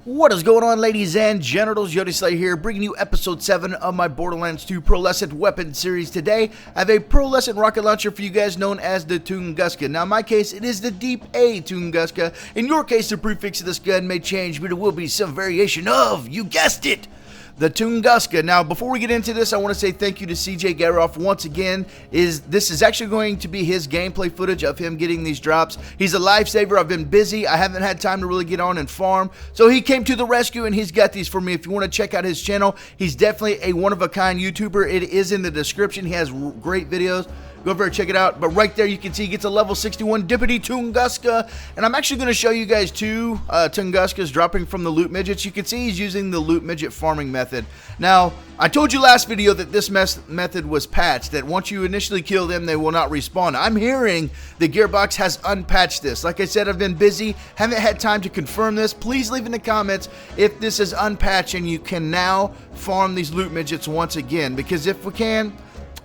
What is going on, ladies and genitals? YOTESLAYA here, bringing you episode 7 of my Borderlands 2 Pearlescent weapon series. Today, I have a Pearlescent rocket launcher for you guys known as the Tunguska. Now, in my case, it is the Deep A Tunguska. In your case, the prefix of this gun may change, but it will be some variation of, you guessed it, the Tunguska. Now, before we get into this, I want to say thank you to CJ Garoff once again. This is actually going to be his gameplay footage of him getting these drops. He's a lifesaver. I've been busy. I haven't had time to really get on and farm. So he came to the rescue and he's got these for me. If you want to check out his channel, he's definitely a one-of-a-kind YouTuber. It is in the description. He has great videos. Go over and check it out. But right there you can see he gets a level 61 Dippity Tunguska. And I'm actually going to show you guys two Tunguskas dropping from the loot midgets. You can see he's using the loot midget farming method. Now, I told you last video that this method was patched, that once you initially kill them, they will not respawn. I'm hearing the Gearbox has unpatched this. Like I said, I've been busy, haven't had time to confirm this. Please leave in the comments if this is unpatched and you can now farm these loot midgets once again. Because if we can,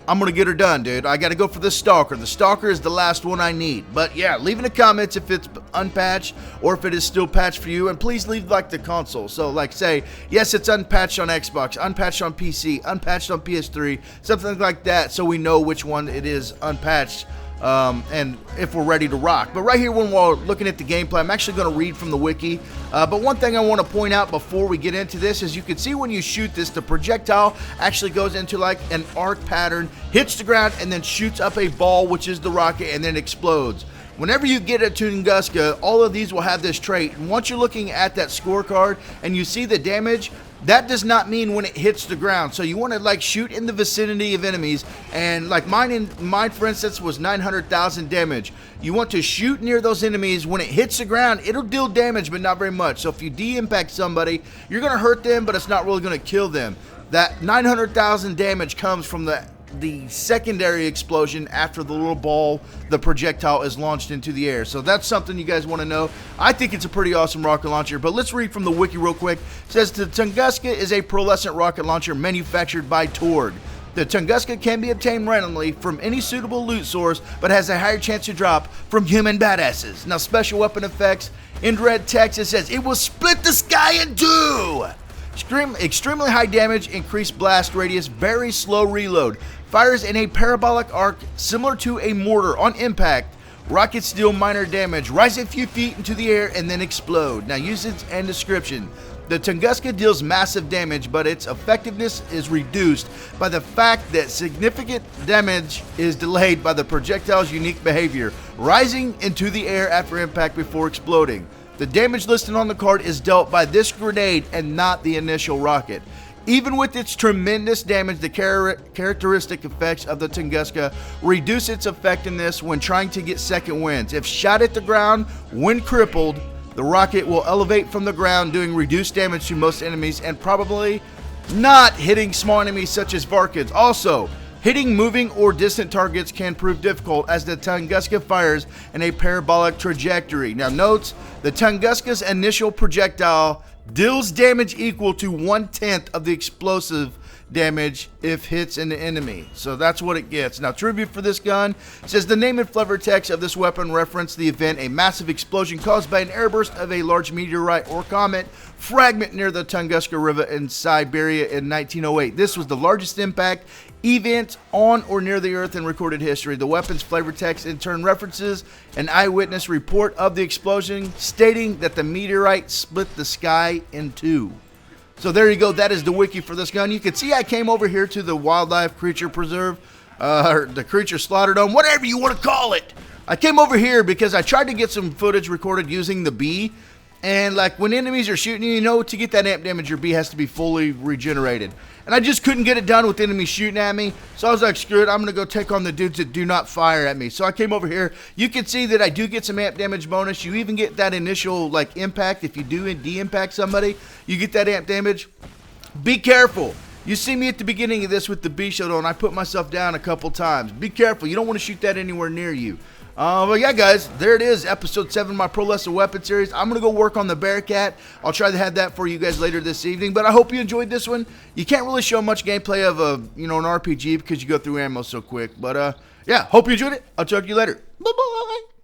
I'm going to get her done, dude. I got to go for the Stalker. The Stalker is the last one I need. But yeah, leave in the comments if it's unpatched or if it is still patched for you. And please leave like the console. So like say, yes, it's unpatched on Xbox, unpatched on PC, unpatched on PS3, something like that, so we know which one it is unpatched. And if we're ready to rock. But right here when we're looking at the gameplay, I'm actually going to read from the wiki. But one thing I want to point out before we get into this is you can see when you shoot this, the projectile actually goes into like an arc pattern, hits the ground, and then shoots up a ball, which is the rocket, and then explodes. Whenever you get a Tunguska, all of these will have this trait. And once you're looking at that scorecard and you see the damage, that does not mean when it hits the ground. So you want to like shoot in the vicinity of enemies, and like mine for instance was 900,000 damage. You want to shoot near those enemies. When it hits the ground, it'll deal damage, but not very much. So if you de-impact somebody, you're going to hurt them, but it's not really going to kill them. That 900,000 damage comes from the secondary explosion after the little ball, the projectile, is launched into the air. So that's something you guys want to know. I think it's a pretty awesome rocket launcher, but let's read from the wiki real quick. It says the Tunguska is a pearlescent rocket launcher manufactured by Torg. The Tunguska can be obtained randomly from any suitable loot source, but has a higher chance to drop from human badasses. Now, special weapon effects, in red text it says it will split the sky in two. Extremely high damage, increased blast radius, very slow reload. Fires in a parabolic arc similar to a mortar. On impact, rockets deal minor damage, rise a few feet into the air, and then explode. Now, usage and description. The Tunguska deals massive damage, but its effectiveness is reduced by the fact that significant damage is delayed by the projectile's unique behavior, rising into the air after impact before exploding. The damage listed on the card is dealt by this grenade and not the initial rocket. Even with its tremendous damage, the characteristic effects of the Tunguska reduce its effectiveness when trying to get second winds. If shot at the ground, when crippled, the rocket will elevate from the ground, doing reduced damage to most enemies and probably not hitting small enemies such as Varkids. Also, hitting moving or distant targets can prove difficult as the Tunguska fires in a parabolic trajectory. Now, notes, the Tunguska's initial projectile deals damage equal to 1/10 of the explosive damage if hits an enemy. So that's what it gets. Now, tribute for this gun says the name and flavor text of this weapon reference the event, a massive explosion caused by an airburst of a large meteorite or comet fragment near the Tunguska River in Siberia in 1908. This was the largest impact event on or near the Earth in recorded history. The weapon's flavor text in turn references an eyewitness report of the explosion, stating that the meteorite split the sky in two. So there you go. That is the wiki for this gun. You can see I came over here to the wildlife creature preserve, the creature slaughter dome, whatever you want to call it. I came over here because I tried to get some footage recorded using the bee. And like when enemies are shooting you, you know, to get that amp damage, your bee has to be fully regenerated. And I just couldn't get it done with enemies shooting at me. So I was like, screw it, I'm going to go take on the dudes that do not fire at me. So I came over here. You can see that I do get some amp damage bonus. You even get that initial like impact. If you do de-impact somebody, you get that amp damage. Be careful. You see me at the beginning of this with the bee shield on. I put myself down a couple times. Be careful. You don't want to shoot that anywhere near you. But yeah, guys, there it is, episode 7 of my Pearlescent weapon series. I'm going to go work on the Bearcat. I'll try to have that for you guys later this evening, but I hope you enjoyed this one. You can't really show much gameplay of an RPG because you go through ammo so quick, but yeah, hope you enjoyed it. I'll talk to you later. Bye-bye.